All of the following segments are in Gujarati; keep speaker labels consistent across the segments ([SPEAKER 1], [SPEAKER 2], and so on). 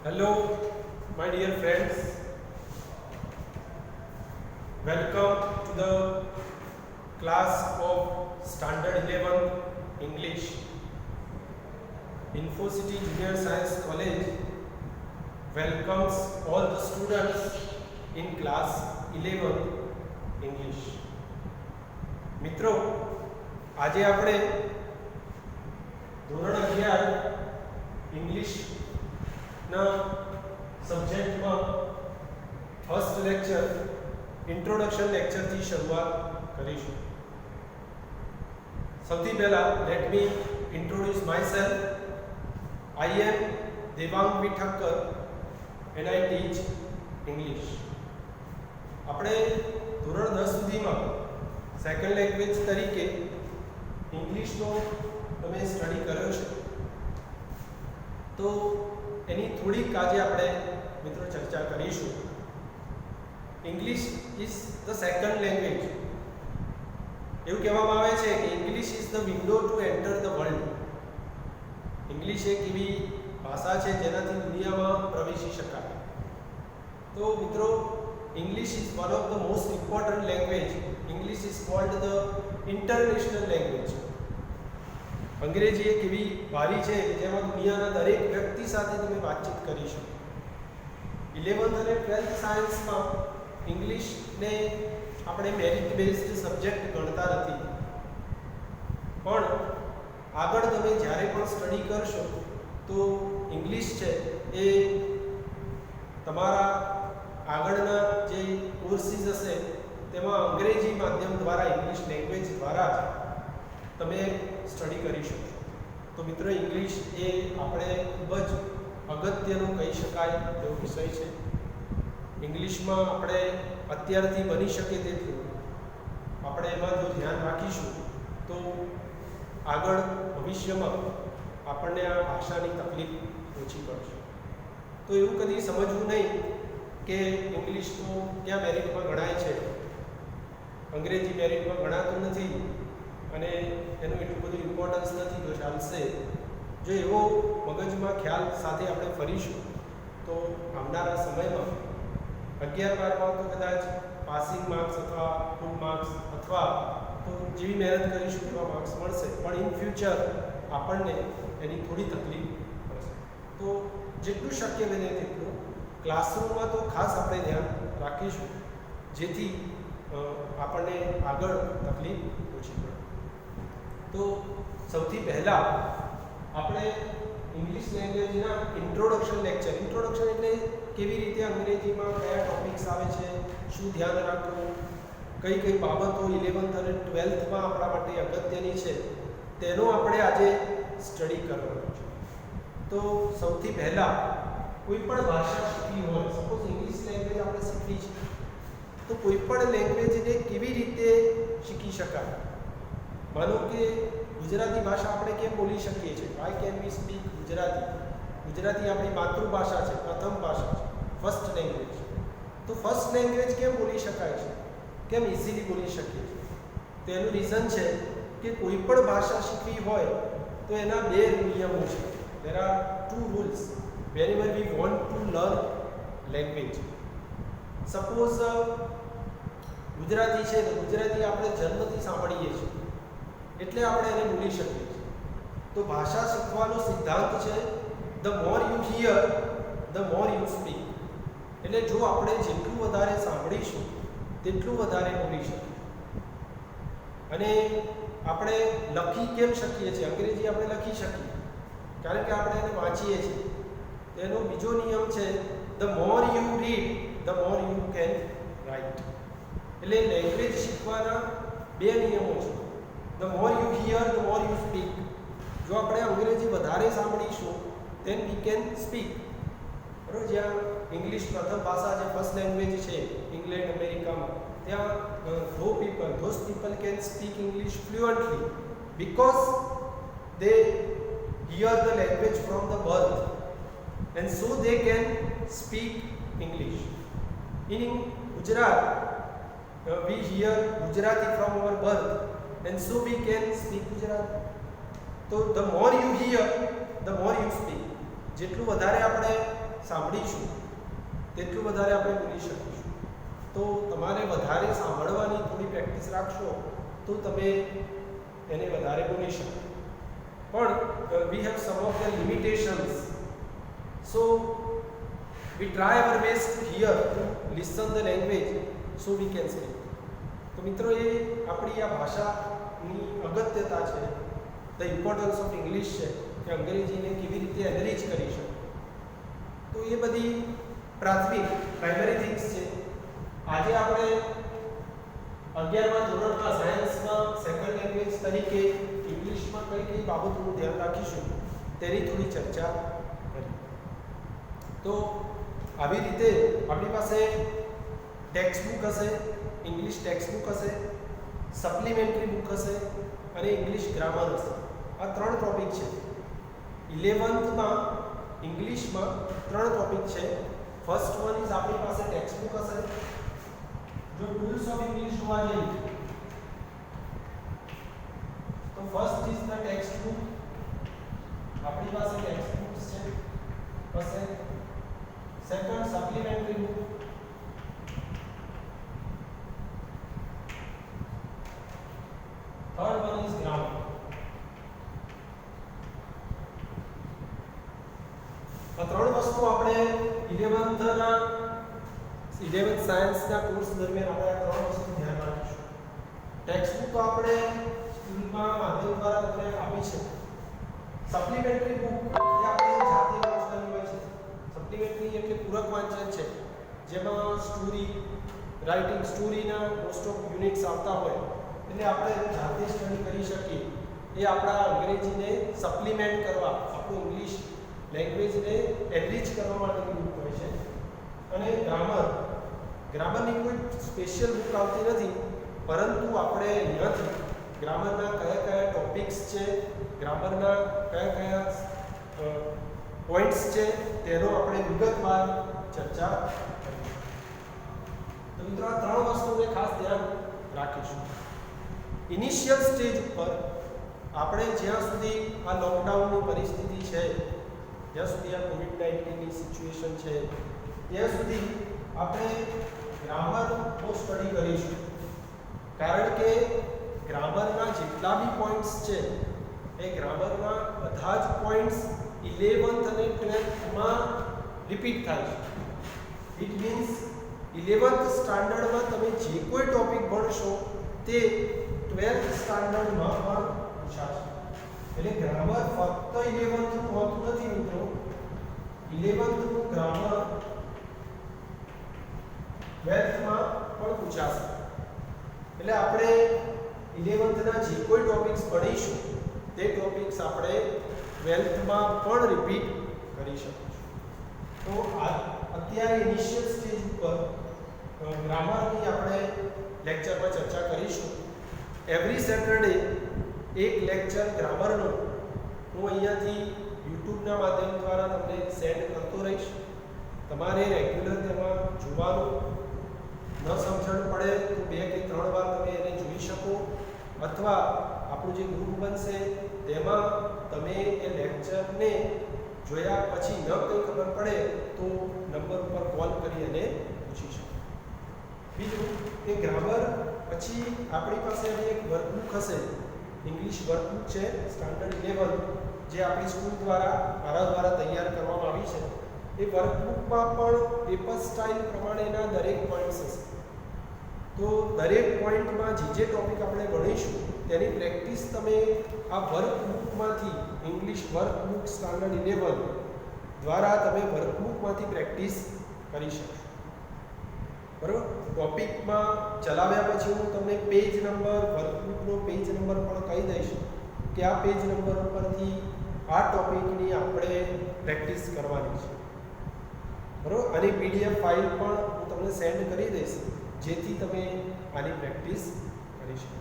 [SPEAKER 1] Hello, my dear friends. Welcome to the class of Standard 11 English. InfoCity Junior Science College welcomes all the students in class 11 English. મિત્રો, આજે આપણે ધોરણ 11 ઇંગ્લિશના સબ્જેક્ટમાં ફર્સ્ટ લેક્ચર ઇન્ટ્રોડક્શન લેક્ચરથી શરૂઆત કરીશું. સૌથી પહેલા let me introduce myself. I am Devang B Thakkar and I teach English. આપણે ધોરણ 10 સુધીમાં સેકન્ડ લેંગ્વેજ તરીકે ઇંગ્લિશનો તમે સ્ટડી કર્યો છે, તો એની થોડીક આજે આપણે મિત્રો ચર્ચા કરીશું. English is the second language. એવું કહેવામાં આવે છે કે English is the window two enter the world. English એક એવી ભાષા છે જેનાથી દુનિયામાં પ્રવેશી શકાય. તો મિત્રો, English is one of the most important language. English is called the international language. અંગ્રેજી એક એવી ભારી છે કે જેમાં દુનિયાના દરેક વ્યક્તિ સાથે તમે વાતચીત કરી શકો. 11th અને 12th સાયન્સમાં ઇંગ્લિશને આપણે મેરિટ બેઝડ સબ્જેક્ટ ગણતા નથી, પણ આગળ તમે જ્યારે પણ સ્ટડી કરશો તો ઇંગ્લિશ છે એ તમારા આગળના જે કોર્સીસ હશે તેમાં અંગ્રેજી માધ્યમ દ્વારા, ઇંગ્લિશ લેંગ્વેજ દ્વારા તમે સ્ટડી કરી શકશો. તો મિત્રો, ઇંગ્લિશ એ આપણે ખૂબ જ અગત્યનું કહી શકાય એવો વિષય છે. ઇંગ્લિશમાં આપણે અત્યારથી બની શકે તેટલું આપણે એમાં જો ધ્યાન રાખીશું તો આગળ ભવિષ્યમાં આપણને આ ભાષાની તકલીફ ઓછી પડશે. તો એવું કદી સમજવું નહીં કે ઇંગ્લિશ તો ક્યાં મેરિટમાં ગણાય છે, અંગ્રેજી મેરિટમાં ગણાતું નથી અને એનું એટલું બધું ઇમ્પોર્ટન્સ નથી, તો ચાલશે. જો એવો મગજમાં ખ્યાલ સાથે આપણે ફરીશું તો આવનારા સમયમાં 11-12માં તો કદાચ પાસિંગ માર્ક્સ અથવા ફૂલ માર્ક્સ અથવા તો જેવી મહેનત કરીશું એવા માર્ક્સ મળશે, પણ ઇન ફ્યુચર આપણને એની થોડી તકલીફ પડશે. તો જેટલું શક્ય બને તેટલું ક્લાસરૂમમાં તો ખાસ આપણે ધ્યાન રાખીશું, જેથી આપણને આગળ તકલીફ ઓછી પડે. તો સૌથી પહેલાં આપણે ઇંગ્લિશ લેંગ્વેજના ઇન્ટ્રોડક્શન લેક્ચર. ઇન્ટ્રોડક્શન એટલે કેવી રીતે અંગ્રેજીમાં કયા ટોપિક્સ આવે છે, શું ધ્યાન રાખવું, કઈ કઈ બાબતો 11th અને 12thમાં આપણા માટે અગત્યની છે, તેનો આપણે આજે સ્ટડી કરવાનો છે. તો સૌથી પહેલાં કોઈ પણ ભાષા શીખવી હોય, સપોઝ ઇંગ્લિશ લેંગ્વેજ આપણે શીખવી છે, તો કોઈ પણ લેંગ્વેજને કેવી રીતે શીખી શકાય. માનો કે ગુજરાતી ભાષા આપણે કેમ બોલી શકીએ છીએ? Why can we speak Gujarati? Gujarati આપણી માતૃભાષા છે, પ્રથમ ભાષા છે, ફર્સ્ટ લેંગ્વેજ. તો ફર્સ્ટ લેંગ્વેજ કેમ બોલી શકાય છે, કેમ ઇઝીલી બોલી શકીએ છીએ? તો એનું રીઝન છે કે કોઈ પણ ભાષા શીખવી હોય તો એના બે નિયમો છે. There are two rules whenever we want to learn language. Suppose Gujarati છે તો ગુજરાતી આપણે જન્મથી સાંભળીએ છીએ એટલે આપણે એને બોલી શકીએ છીએ. તો ભાષા શીખવાનો સિદ્ધાંત છે the more you hear the more you speak. એટલે જો આપણે જેટલું વધારે સાંભળીશું તેટલું વધારે બોલી શકીએ. અને આપણે લખી કેમ શકીએ છીએ? અંગ્રેજી આપણે લખી શકીએ કારણ કે આપણે એને વાંચીએ છીએ. તેનો બીજો નિયમ છે the more you read the more you can write. એટલે લેંગ્વેજ શીખવાના બે નિયમો છે. The more you hear the more you speak. જો આપણે અંગ્રેજી વધારે સાંભળીશું ધેન વી કેન સ્પીક. બરાબર? જ્યાં ઇંગ્લિશ પ્રથમ ભાષા છે, ફર્સ્ટ લેંગ્વેજ છે ઇંગ્લેન્ડ, અમેરિકામાં, ત્યાં those people can speak English fluently because they hear the language from the birth. And so they can speak English. In Gujarat, we hear Gujarati from our birth, and so we can speak Gujarati. So the more you hear, the more you speak. જેટલું વધારે આપણે સાંભળીશું તેટલું વધારે આપણે બોલી શકીશું. તો તમારે વધારે સાંભળવાની થોડી પ્રેક્ટિસ રાખશો તો તમે એને વધારે બોલી શકો. પણ we have some of the limitations, so we try our best here to listen the language so we can speak. તો મિત્રો એ આપણી આ ભાષાની અગત્યતા છે, ધ ઇમ્પોર્ટન્સ ઓફ ઇંગ્લિશ છે કે અંગ્રેજીને કેવી રીતે એનરીચ કરી શકે. તો એ બધી પ્રાઇમરી થિંગ્સ છે. આજે આપણે 11મા ધોરણમાં સાયન્સમાં સેકન્ડ લેંગ્વેજ તરીકે ઇંગ્લિશમાં કઈ કઈ બાબતોનું ધ્યાન રાખીશું તેની થોડી ચર્ચા કરી. તો આવી રીતે આપણી પાસે ટેક્સ્ટ બુક હશે, ઇંગ્લિશ ટેક્સ્ટ બુક હશે, સપ્લિમેન્ટરી બુક હશે અને ઇંગ્લિશ ગ્રામર હશે. આ 3 ટોપિક છે. 11થમાં ઇંગ્લિશમાં 3 ટોપિક છે. ફર્સ્ટ વન ઇઝ આપણી પાસે ટેક્સ્ટ બુક હશે. જો ટૂલ્સ ઓફ ઇંગ્લિશ જોવા જઈએ તો first is the text book. આપણી પાસે ટેક્સ્ટ બુક્સ છે હશે. Second supplementary book. Third one is grammar. આ 3 વસ્તુ આપણે 11th સાયન્સના કોર્સ દરમિયાન આપણે આ 3 વસ્તુ ધ્યાન રાખીશું. ટેક્સ્ટ બુક આપણે સ્કૂલમાં માધ્યમ દ્વારા તમને આપી છે. સપ્લિમેન્ટરી બુક એ આપણે જાતે વાંચવાની હોય છે. સપ્લિમેન્ટરી એટલે પૂરક વાંચન છે, જેમાં સ્ટોરી રાઇટિંગ સ્ટોરીના મોસ્ટ ઓફ યુનિટ્સ આવતા હોય એટલે આપણે જાતે સ્ટડી કરી શકીએ. એ આપણા અંગ્રેજીને સપ્લિમેન્ટ કરવા, આપણું ઇંગ્લિશ લેંગ્વેજને એનરીચ કરવા માટેની બુક હોય છે. અને ગ્રામરની કોઈ સ્પેશિયલ બુક આવતી નથી, પરંતુ આપણે અહીંયાથી ગ્રામરના કયા કયા ટોપિક્સ છે, ગ્રામરના કયા કયા પોઈન્ટ્સ છે તેનો આપણે વિગતવાર ચર્ચા કરીશું. તો મિત્રો આ 3 વસ્તુને ખાસ ધ્યાન રાખીશું. ઇનિશિયલ સ્ટેજ ઉપર આપણે જ્યાં સુધી આ લોકડાઉનની પરિસ્થિતિ છે, જ્યાં સુધી આ કોવિડ-19ની સિચ્યુએશન છે, ત્યાં સુધી આપણે ગ્રામરનો સ્ટડી કરીશું. કારણ કે ગ્રામરના જેટલા બી પોઈન્ટ્સ છે એ ગ્રામરના બધા જ પોઈન્ટ્સ 11th અને 12thમાં રિપીટ થાય છે. ઇટ મીન્સ 11th સ્ટાન્ડર્ડમાં તમે જે કોઈ ટોપિક ભણશો તે 12th સ્ટાન્ડર્ડમાં પણ પૂછાશે. એટલે ગ્રામર ફક્ત 11thનું હોતું નથી મિત્રો. 11thનું ગ્રામર 12thમાં પણ પૂછાશે. એટલે આપણે 11thના જે કોઈ ટોપિક્સ ભણીશું તે ટોપિક્સ આપણે 12thમાં પણ રિપીટ કરી શકીશું. તો અત્યારે ઇનિશિયલ સ્ટેજ ઉપર ગ્રામરની આપણે લેક્ચરમાં ચર્ચા કરીશું. એવરી સેટરડે એક લેક્ચર ગ્રામરનો હું અહીંયાથી યુટ્યુબના માધ્યમ દ્વારા તમને સેન્ડ કરતો રહીશ. તમારે રેગ્યુલર તેમાં જોવાનું, ન સમજણ પડે તો 2 કે 3 વાર તમે એને જોઈ શકો, અથવા આપણું જે ગ્રુપ બનશે તેમાં તમે એ લેક્ચરને જોયા પછી ન કંઈ ખબર પડે તો નંબર ઉપર કોલ કરી અને પૂછી શકો. બીજું કે ગ્રામર પછી આપણી પાસે એક વર્કબુક હશે. ઇંગ્લિશ વર્કબુક છે સ્ટાન્ડર્ડ 11 જે આપણી સ્કૂલ દ્વારા મારા દ્વારા તૈયાર કરવામાં આવી છે. એ વર્કબુકમાં પણ પેપર સ્ટાઇલ પ્રમાણેના દરેક પોઈન્ટ્સ હશે. તો દરેક પોઈન્ટમાં જે ટોપિક આપણે ભણીશું તેની પ્રેક્ટિસ તમે આ વર્કબુકમાંથી, ઇંગ્લિશ વર્કબુક સ્ટાન્ડર્ડ 11 દ્વારા તમે વર્કબુકમાંથી પ્રેક્ટિસ કરી શકશો. બરાબર? ટોપિકમાં ચલાવ્યા પછી હું તમને પેજ નંબર, વર્કબુકનો પેજ નંબર પણ કહી દઈશ કે આ પેજ નંબર ઉપરથી આ ટોપિકની આપણે પ્રેક્ટિસ કરવાની છે. બરાબર? અને PDF ફાઇલ પણ હું તમને સેન્ડ કરી દઈશ જેથી તમે આની પ્રેક્ટિસ કરી શકો.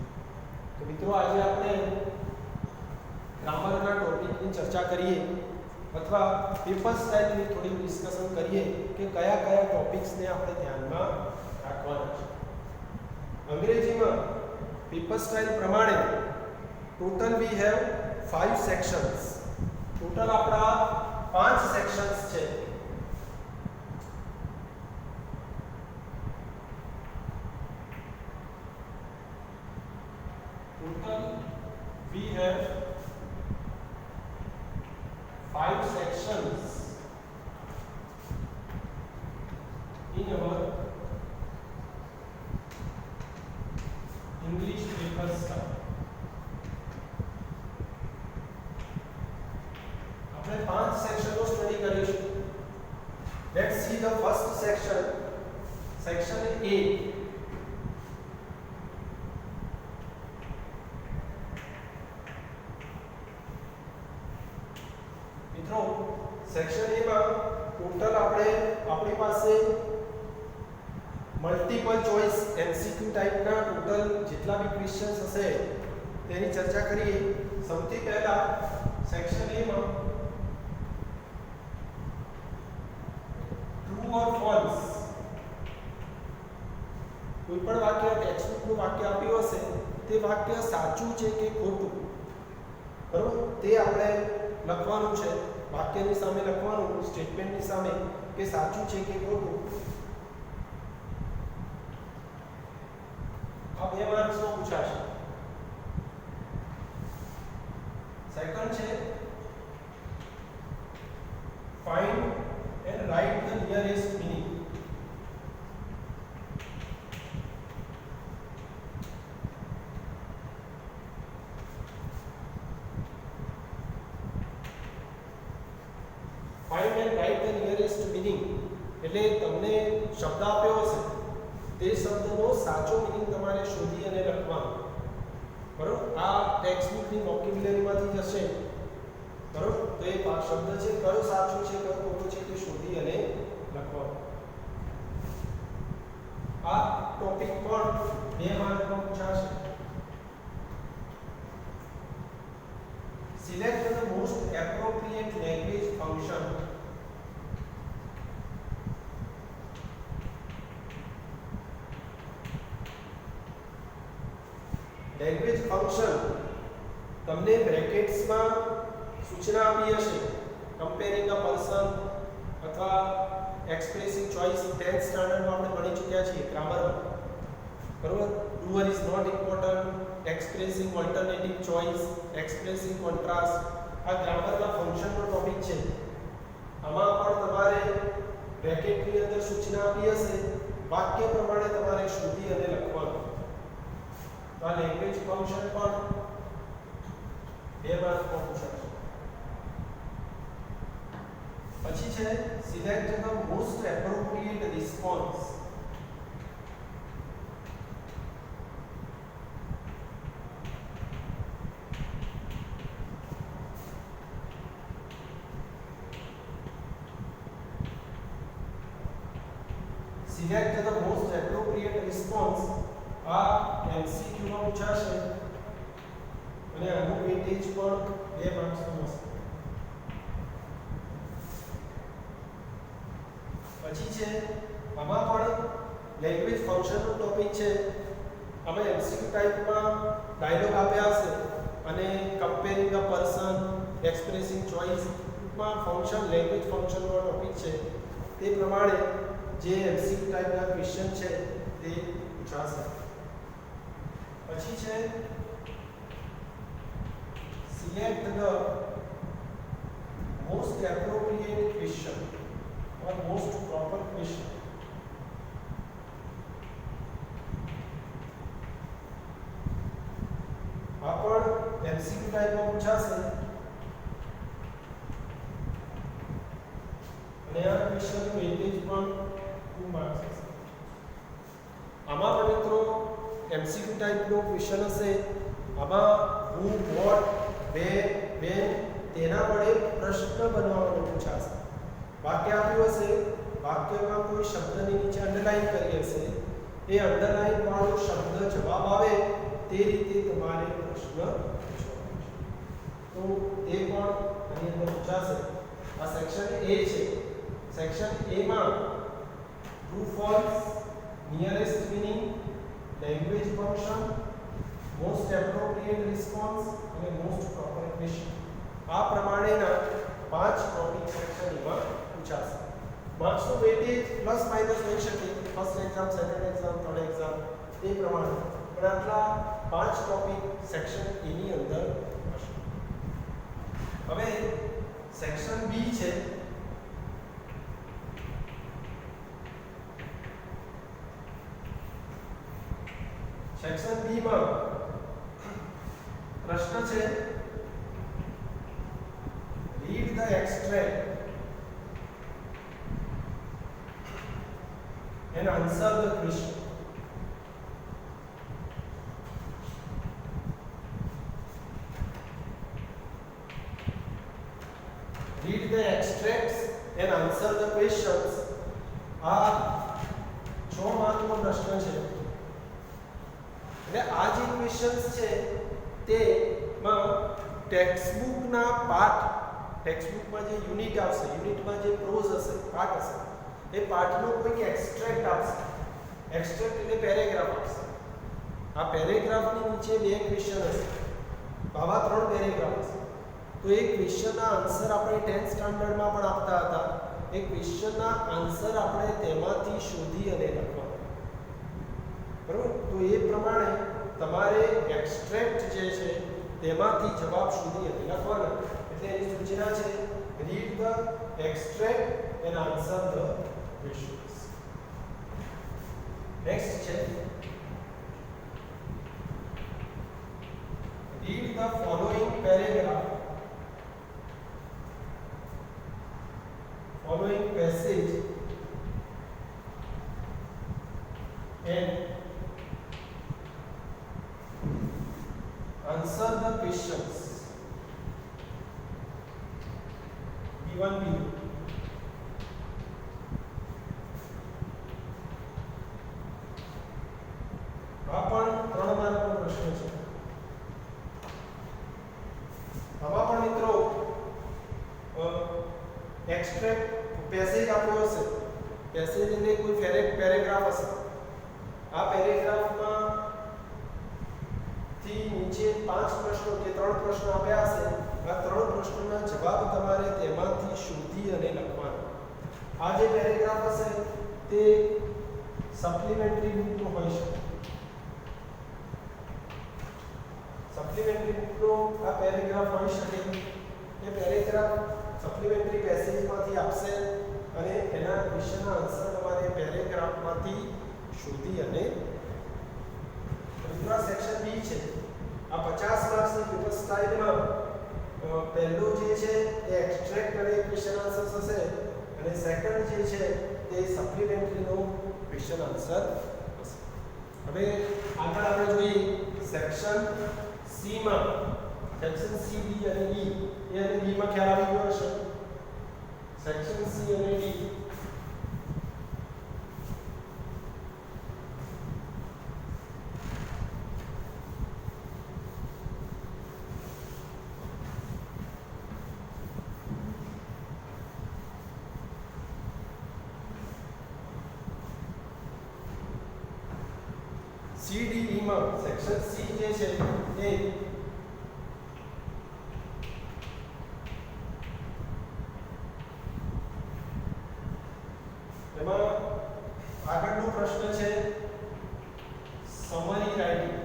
[SPEAKER 1] તો મિત્રો આજે આપણે ગ્રામરના ટોપિકની ચર્ચા કરીએ અથવા પેપર સ્ટાઇલની થોડી ડિસ્કશન કરીએ કે કયા કયા ટોપિક્સને આપણે ધ્યાનમાં રાખવાના છે. અંગ્રેજીમાં પેપર સ્ટાઇલ પ્રમાણે total we have 5 sections. Total આપણા 5 સેક્શન્સ છે. total we have 5 sections in our English paper style. આપણે 5 સેક્શનનો સ્ટડી કરીશું. Let's see the first section. Section A. મિત્રો સેક્શન A માં ટોટલ આપણી પાસે મલ્ટીપલ ચોઇસ MCQ ટાઈપના ટોટલ જેટલા બી ક્વેશ્ચન્સ હશે તેની ચર્ચા કરીએ. સૌથી પહેલા સેક્શન A માં ટ્રુ ઓર ફોલ્સ કોઈ પણ વાક્ય ટેક્સ્ટબુકનું વાક્ય આપ્યું હશે તે વાક્ય સાચું છે કે ખોટું, બરોબર, તે આપણે લખવાનું છે. વાક્યની સામે લખવાનું, સ્ટેટમેન્ટની સામે કે સાચું છે કે ખોટું. આ 2 માર્ક્સનો પૂછાશે. સેકન્ડ છે find and write the nearest meaning. Find and write the nearest meaning એટલે તમને શબ્દ આપ્યો હશે તે શબ્દનો સાચો મીનિંગ તમારે શોધી અને લખવાનો, બરોબર. આ ટેક્સ્ટબુકની વોકેબ્યુલરીમાંથી જશે, બરોબર. તો એ શબ્દ છે કયો સાચો છે કયો ખોટો છે તે શોધી અને લખવાનો. આ ટોપિક પણ 2 માર્કમાં પૂછાશે. Select the most appropriate language function. Language function તમને બ્રેકેટ્સમાં સૂચના આપી હશે. કમ્પેરિંગ અ પર્સન અથવા એક્સપ્રેસિંગ ચોઇસ 10th સ્ટાન્ડર્ડમાં આપણે ભણી ચૂક્યા છીએ ગ્રામરમાં, બરોબર. Doer is not important, expressing alternative choice, expressing contrast, આ ગ્રામરના ફંક્શનનો ટોપિક છે. આમાં પણ તમારે બ્રેકેટની અંદર સૂચના આપી હશે, વાક્ય પ્રમાણે તમારે શોધી અને લખવાનું. તો આ લેંગ્વેજ ફંક્શન પણ 2 માર્કમાં પૂછાશે. પછી છે select the most appropriate response. Select the most appropriate response આ MCQ માં પૂછાશે અને આનું વેટેજ પણ 2 માર્ક્સનું હશે. પછી છે આમાં પણ લેંગ્વેજ ફંક્શનનો ટોપિક છે. આમાં MCQ ટાઈપમાં ડાયલોગ આપ્યા હશે અને comparing a person, expressing choice, ટૂંકમાં ફંક્શન લેંગ્વેજ ફંક્શનનો ટોપિક છે. તે પ્રમાણે જે MCQ ટાઈપના ક્વેશ્ચન છે તે પૂછાશે. પછી છે select the most appropriate question or most proper question. આ પણ MCQ ટાઈપમાં પૂછાશે અને આ ક્વેશ્ચનનું વેટેજ પણ 2 માર્ક્સ હશે. આમાં પણ મિત્રો MCQ ટાઈપનો ક્વેશ્ચન હશે. આમાં who, what, where, when તેના વડે પ્રશ્ન બનાવવાનો પૂછાશે. વાક્ય આપ્યું હશે, વાક્યમાં કોઈ શબ્દની નીચે અંડરલાઈન કરી હશે, એ અંડરલાઈન વાળો શબ્દ જવાબ આવે તે રીતે તમારે પ્રશ્ન પૂછવાનો છે. તો તે પણ આની અંદર પૂછાશે. આ સેક્શન A છે. સેક્શન A માં true false, nearest meaning, language function, most appropriate response અને મોસ્ટ પ્રોપર ક્વેશ્ચન આ પ્રમાણેના 5 ટોપિક સેક્શન એમાં પૂછાશે. માર્ક્સનું વેટેજ પ્લસ માઇનસ હોઈ શકે, first exam, second exam, third exam એ પ્રમાણે, અને આટલા 5 ટોપિક સેક્શન A ની અંદર હશે. હવે સેક્શન B છે. સેક્શન B માં પ્રશ્ન છે read the extract and answer the question. Read the extracts and answer the questions. આ 6 માર્કનો પ્રશ્ન છે. એટલે આ જે ક્વેશ્ચન્સ છે તેમાં ટેક્સ્ટબુકના પાઠ, ટેક્સ્ટબુકમાં જે યુનિટ આવશે, યુનિટમાં જે પ્રોઝ હશે, પાઠ હશે, એ પાઠનો કોઈક એક્સ્ટ્રેક્ટ આવશે. એક્સ્ટ્રેક્ટ એટલે પેરેગ્રાફ આવશે. આ પેરેગ્રાફની નીચે 2 ક્વેશ્ચન હશે, આવા 3 પેરેગ્રાફ હશે. તો એ ક્વેશ્ચનના આન્સર આપણે 10th સ્ટાન્ડર્ડમાં પણ આપતા હતા. એ ક્વેશ્ચનના આન્સર આપણે તેમાંથી શોધી અને લખવાના. બરોબર? તો એ પ્રમાણે તમારે એક્સ્ટ્રેક્ટ જે છે તેમાંથી જવાબ શોધી અને લખવાના. એટલે એની સૂચના છે read the extract and answer the questions. Next છે read the following paragraph, following passage and answer the questions given below. આ પણ 3 માર્કનો પ્રશ્ન છે. આમાં પણ મિત્રો એક્સ્ટ્રેક્ટ પેસેજ આપ્યો હશે. પેસેજ એટલે કોઈ પેરેગ્રાફ હશે. આ પેરેગ્રાફમાં થી નીચે 5 પ્રશ્નો કે 3 પ્રશ્નો આપ્યા હશે. આ 3 પ્રશ્નોના જવાબ તમારે તેમાંથી શોધી અને લખવાના. આ જે પેરેગ્રાફ હશે તે સપ્લિમેન્ટરી બુકનો હોઈ શકે. સપ્લિમેન્ટરી બુકનો આ પેરેગ્રાફ હોઈ શકે. એ પેરેગ્રાફ સપ્લિમેન્ટરી પેસેજમાંથી આપશે અને એના ક્વેશ્ચનના આન્સર તમારે પેરેગ્રાફમાંથી શોધી અને બીજા સેક્શન B છે. આ 50 માર્ક્સની પેપર સ્ટાઇલમાં પહેલું જે છે એ એક્સ્ટ્રેક્ટ અને ક્વેશ્ચન આન્સર્સ હશે અને સેકન્ડ જે છે તે સપ્લિમેન્ટરીનો ક્વેશ્ચન આન્સર હશે. હવે આગળ આપણે જોઈએ સેક્શન C માં. સેક્શન C, D અને E. એ અને B માં ખ્યાલ આવી ગયો હશે. સેક્શન C અને D. C, D, E માં સેક્શન C જે છે એ એમાં આગળનો પ્રશ્ન છે સમરી રાઇટિંગ.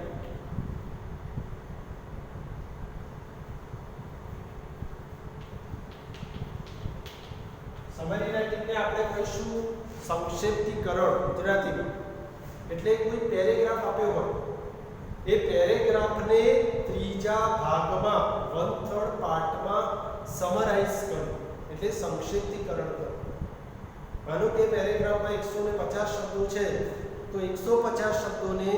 [SPEAKER 1] સમરી રાઇટિંગને આપણે કહીશું સંક્ષેપ્તીકરણ ગુજરાતીમાં. એટલે કોઈ પેરેગ્રાફ આપ્યો હોય, એ પેરેગ્રાફને ત્રીજા ભાગમાં, 1/3 પાર્ટમાં સમરાઇઝ કરવું, એટલે સંક્ષેપ્તીકરણ કરવું. માનો કે પેરેગ્રાફમાં 150 શબ્દો છે, તો 150 શબ્દોને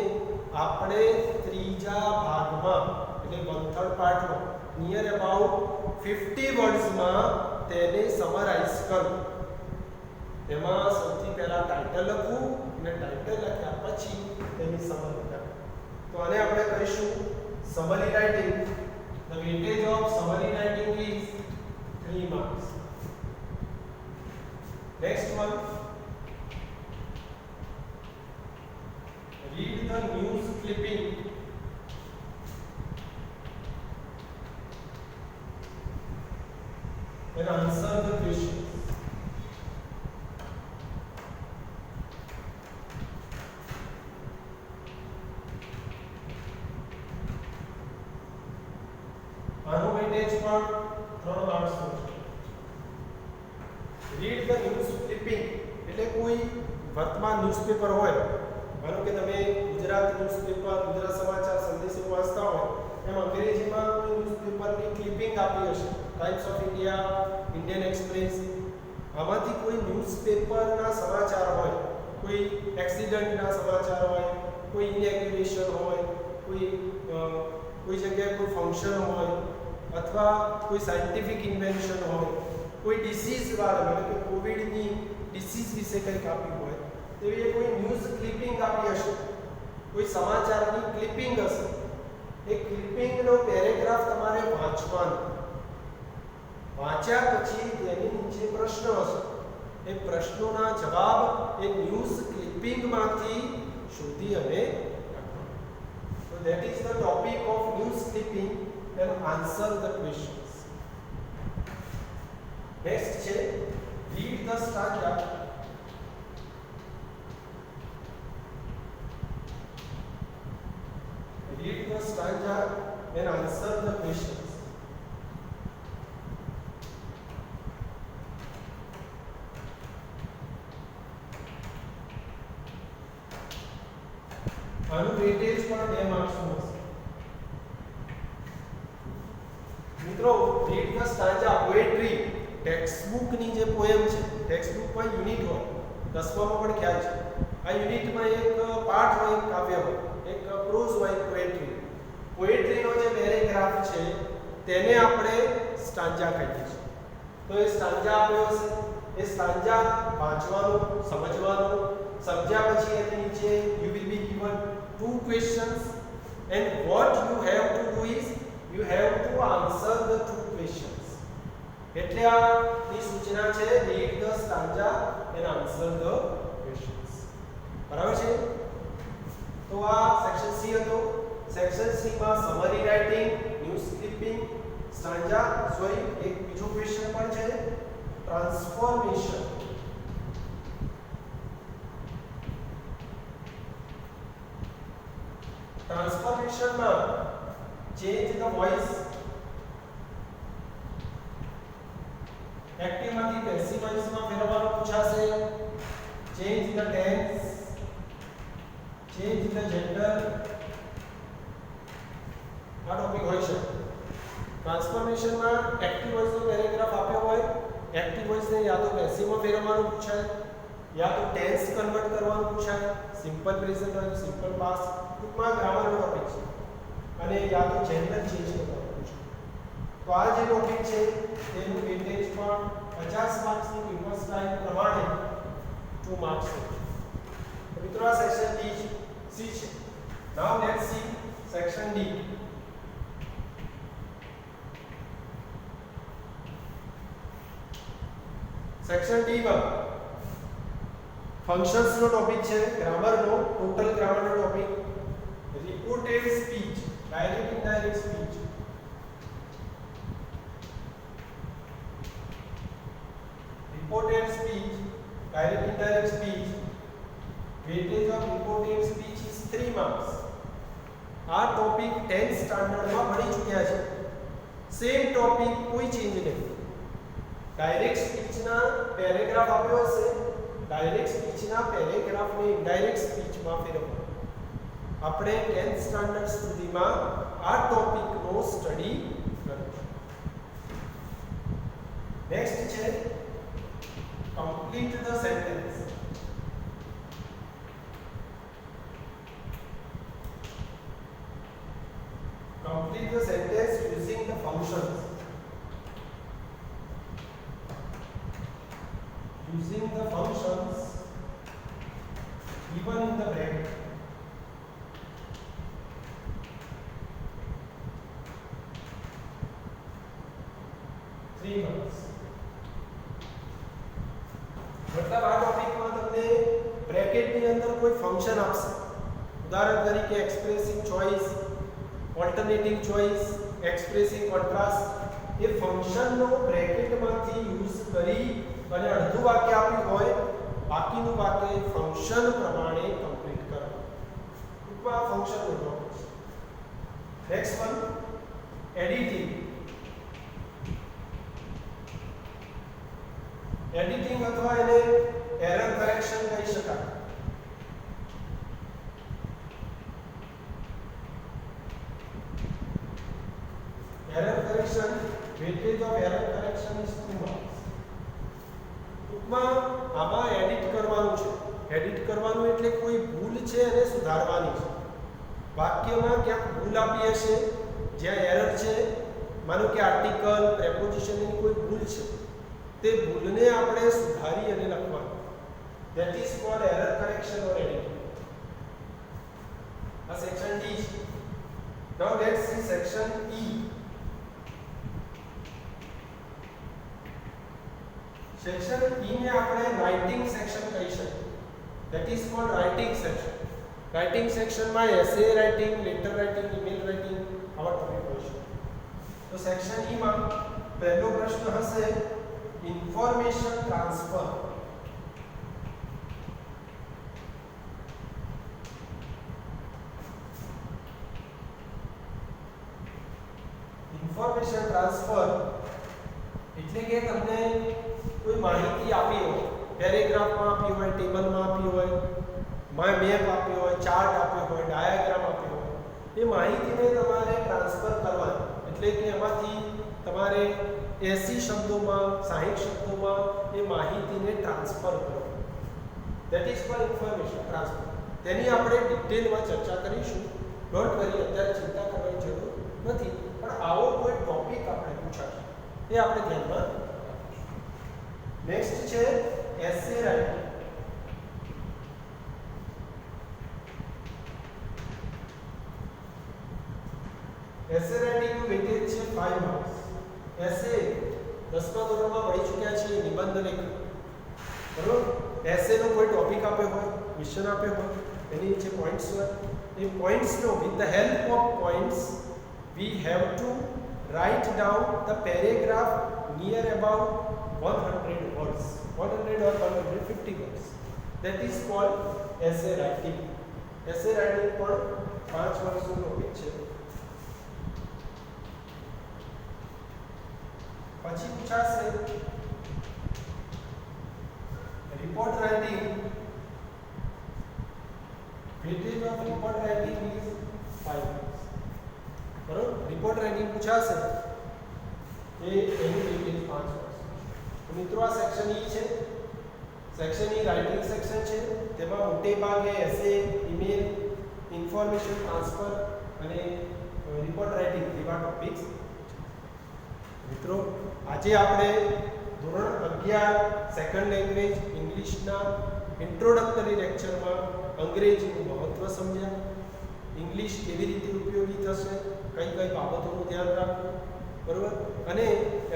[SPEAKER 1] આપણે ત્રીજા ભાગમાં, એટલે 1/3 પાર્ટમાં, નિયર અબાઉટ 50 વર્ડ્સમાં તેને સમરાઇઝ કરવું. તેમાં સૌથી પહેલા ટાઇટલ લખવું અને ટાઇટલ લખ્યા પછી તેની સમરી કરવી. તો આને આપણે કહીશું summary writing. The weightage of summary writing is 3 marks. Next one, read the news clipping and answer the questions. આનું વેટેજ પણ 3 માર્ક્સનું છે. રીડ ધ ન્યૂઝ ક્લિપિંગ એટલે કોઈ વર્તમાન ન્યૂઝપેપર હોય, માનો કે તમે ગુજરાત ન્યૂઝપેપર, ગુજરાત સમાચાર, સંદેશ એવું વાંચતા હોય, એમ અંગ્રેજીમાં કોઈ ન્યૂઝપેપરની ક્લિપિંગ આપી હશે, times of India, Indian express, આમાંથી કોઈ ન્યૂઝપેપરના સમાચાર હોય, કોઈ એક્સિડન્ટના સમાચાર હોય, કોઈ ઇનેગ્યુરેશન હોય, કોઈ જગ્યાએ કોઈ ફંક્શન હોય, અથવા કોઈ સાયન્ટિફિક ઇન્વેન્શન હોય, કોઈ ડિસીઝ વાળા એટલે કે કોવિડની ડિસીઝ વિશે કંઈક આપ્યું હોય, તેવી કોઈ ન્યૂઝ ક્લિપિંગ આપી હશે, કોઈ સમાચારની ક્લિપિંગ હશે, એ ક્લિપિંગનો પેરેગ્રાફ તમારે વાંચવાનો. વાંચ્યા પછી તેની નીચે પ્રશ્ન હશે, એ પ્રશ્નોના જવાબ એ ન્યૂઝ ક્લિપિંગમાંથી શોધી અને લખવાનો. So that is the topic of news clipping and answer the questions. Next છે read the stanza. Read the stanza and answer the questions. આનું વેટેજ પણ 2 માર્ક્સનું હશે. મિત્રો રીડ ધ સ્ટાન્જા પોએટ્રી ટેક્સ્ટબુકની જે પોએમ છે, ટેક્સ્ટબુકમાં યુનિટ હોય, 10માં પણ ખ્યાલ છે, આ યુનિટમાં એક પાઠ હોય, એક કાવ્ય હોય, એક પ્રોઝ હોય, પોએટ્રી. પોએટ્રીનો જે પેરેગ્રાફ છે તેને આપણે સ્ટાન્જા કહીએ છીએ. તો એ સ્ટાન્જા આપ્યો હશે, એ સ્ટાન્જા વાંચવાનું, સમજવાનું, સમજ્યા પછી એની નીચે you will be given 2 questions and what you have to do is you have to answer the 2 questions. એટલે આની સૂચના છે read the stanza and answer the questions. બરાબર છે? તો આ સેક્શન સી હતો. સેક્શન સી માં summary writing, news clipping, stanza, sorry એક બીજો ક્વેશ્ચન પણ છે ટ્રાન્સફોર્મેશન. ટ્રાન્સફોર્મેશનમાં ચેન્જ ધ વોઇસ, એક્ટિવમાંથી પેસિવ વોઇસમાં ફેરવવાનું પૂછાશે, change the tense, change the gender, આ ટોપિક હોય છે. ટ્રાન્સફોર્મેશનમાં એક્ટિવ વોઇસનો પેરેગ્રાફ આપ્યો હોય, એક્ટિવ વોઇસને યા તો પેસિવમાં ફેરવવાનું પૂછાય, યા તો ટેન્સ કન્વર્ટ કરવાનું પૂછાય, સિમ્પલ પ્રેઝન્ટ હોય તો સિમ્પલ પાસ્ટ, ટૂંકમાં ગ્રામરનો ટોપિક છે, અને યા તો જેન્ડર ચેન્જ કરવાનું પૂછાય. તો આ જે ટોપિક છે તેનું વેટેજ પણ 50 માર્ક્સની પેપર સ્ટાઇલ પ્રમાણે 2 માર્ક્સ છે. તો મિત્રો આ સેક્શન ડી સી છે. Now let's see section D. Section D માં ફંક્શન્સ નો ટોપિક છે, ગ્રામર નો, ટોટલ ગ્રામર નો topic, reported speech, direct indirect speech, reported speech, direct indirect speech. Weightage of reported speech is 3 marks. આ ટોપિક 10th સ્ટાન્ડર્ડમાં ભણી ચૂક્યા છે. સેમ ટોપિક, કોઈ ચેન્જ નહીં. ડાયરેક્ટ સ્પીચના પેરેગ્રાફ આપ્યો હશે, ડાયરેક્ટ સ્પીચના પેરેગ્રાફને ઇનડાયરેક્ટ સ્પીચમાં ફેરવવાનો. આપણે 10th સ્ટાન્ડર્ડ સુધીમાં આ ટોપિકનો સ્ટડી કરીશું. નેક્સ્ટ છે complete the sentence. Complete the sentence using the functions. Using the functions given in the bracket. Three marks. मतलब આ ટોપિકમાં તમને બ્રેકેટની અંદર કોઈ ફંક્શન આપશે. ઉદાહરણ તરીકે expressing choice, alternative choice, expressing contrast, એ ફંક્શનનો બ્રેકેટમાંથી યુઝ કરી અને અડધું વાક્ય આપ્યું હોય, બાકીનું વાક્ય ફંક્શન પ્રમાણે કમ્પ્લીટ કરવું. ટૂંકમાં ફંક્શનનો ટોપિક છે. Next one editing. એડિટિંગ અથવા એને એરર કરેક્શન કહી શકાય. Error correction, weightage of error correction is 2 marks. ટૂંકમાં આમાં એડિટ કરવાનું છે. એડિટ કરવાનું એટલે કોઈ ભૂલ છે એને સુધારવાની છે. વાક્યમાં ક્યાંક ભૂલ આપી હશે, જ્યાં એરર છે, માનો કે આર્ટિકલ પ્રેપોઝિશનની કોઈ ભૂલ છે, તે ભૂલને આપણે સુધારી અને લખવાનું. That is called error correction or editing. આ સેક્શન D છે. Now let's see section E. Section E ને આપણે રાઇટિંગ સેક્શન કહી શકીએ. That is called writing section. Writing સેક્શનમાં essay writing, letter writing, email writing આવા ટોપિક હોય છે. તો સેક્શન E માં પહેલો પ્રશ્ન હશે ઇન્ફોર્મેશન ટ્રાન્સફર. ઇન્ફોર્મેશન ટ્રાન્સફર એટલે કે તમને કોઈ માહિતી આપી હોય, પેરેગ્રાફમાં આપી હોય, ટેબલમાં આપી હોય, મેપ આપ્યો હોય, ચાર્ટ આપ્યો હોય, ડાયાગ્રામ આપ્યો હોય, એ માહિતીને તમારે ટ્રાન્સફર કરવાની. એટલે કે એમાંથી તમારે 80 શબ્દોમાં 60 શબ્દોમાં એ માહિતીને ટ્રાન્સફર કરવાની. That is cold information transfer. તેની આપણે ડિટેલમાં ચર્ચા કરીશું. ડોન્ટ વરી, અત્યારે ચિંતા કરવાની જરૂર નથી, પણ આવો કોઈ ટોપિક આપણે પૂછાશે એ આપણે ધ્યાનમાં રાખીશું. નેક્સ્ટ છે એસે રાઇટિંગ. એસે રાઇટિંગનું વેટેજ છે 5 માર્ક્સ. એસે 10મા ધોરણમાં ભણી ચૂક્યા છીએ, નિબંધ લેખન. બરોબર? એસેનો કોઈ ટોપિક આપ્યો હોય, ક્વેશ્ચન આપ્યો હોય, એની નીચે પોઈન્ટ્સ હોય. એ પોઈન્ટ્સનો with the help of points we have to write down the paragraph near about 100 words, 100 or 150 words. That is called essay writing. Essay writing પણ 5 વર્ષનો ટોપિક છે. પછી પૂછાશે report writing. Weightage of report writing is 5 marks. બરોબર? રિપોર્ટ રાઇટિંગ પૂછાશે એ એનું વેટેજ 5 વર્ષ. તો મિત્રો આ સેક્શન E છે. સેક્શન E રાઇટિંગ સેક્શન છે. તેમાં મોટે ભાગે એસે, ઈમેલ, ઇન્ફોર્મેશન ટ્રાન્સફર અને રિપોર્ટ રાઇટિંગ જેવા ટોપિક્સ. મિત્રો આજે આપણે ધોરણ 11 સેકન્ડ લેંગ્વેજ ઇંગ્લિશના ઇન્ટ્રોડક્ટરી લેક્ચરમાં અંગ્રેજીનું મહત્વ સમજ્યા. ઇંગ્લિશ કેવી રીતે ઉપયોગી થશે, કઈ કઈ બાબતોનું ધ્યાન રાખવું, બરોબર? અને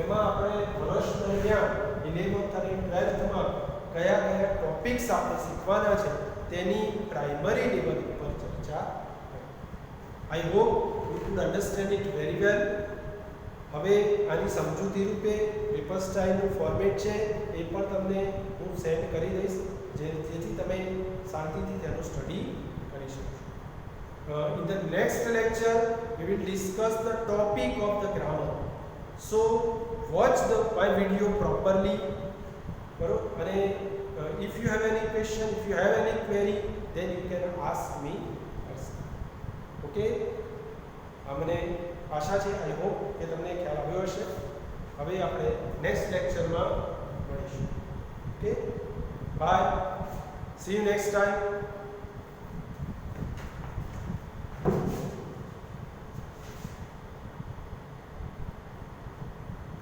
[SPEAKER 1] એમાં આપણે વર્ષ દરમિયાન 11th અને 12thમાં કયા કયા ટોપિક્સ આપણે શીખવાના છે તેની પ્રાઇમરી લેવલ ઉપર ચર્ચા કરી. I hope you could understand it very well. હવે આની સમજૂતી રૂપે પેપર સ્ટાઇલનું ફોર્મેટ છે એ પણ તમને હું સેન્ડ કરી દઈશ, જેથી તમે શાંતિથી તેનો સ્ટડી કરી શકો. In the next lecture we will discuss the topic of the grammar. So watch my video properly. And if you have any question, if you have any query, then you can ask me. Okay? અમને આશા છે, આઈ હોપ કે તમને ખ્યાલ આવ્યો હશે. હવે આપણે નેક્સ્ટ લેક્ચરમાં મળીશું. Okay, bye, see you next time.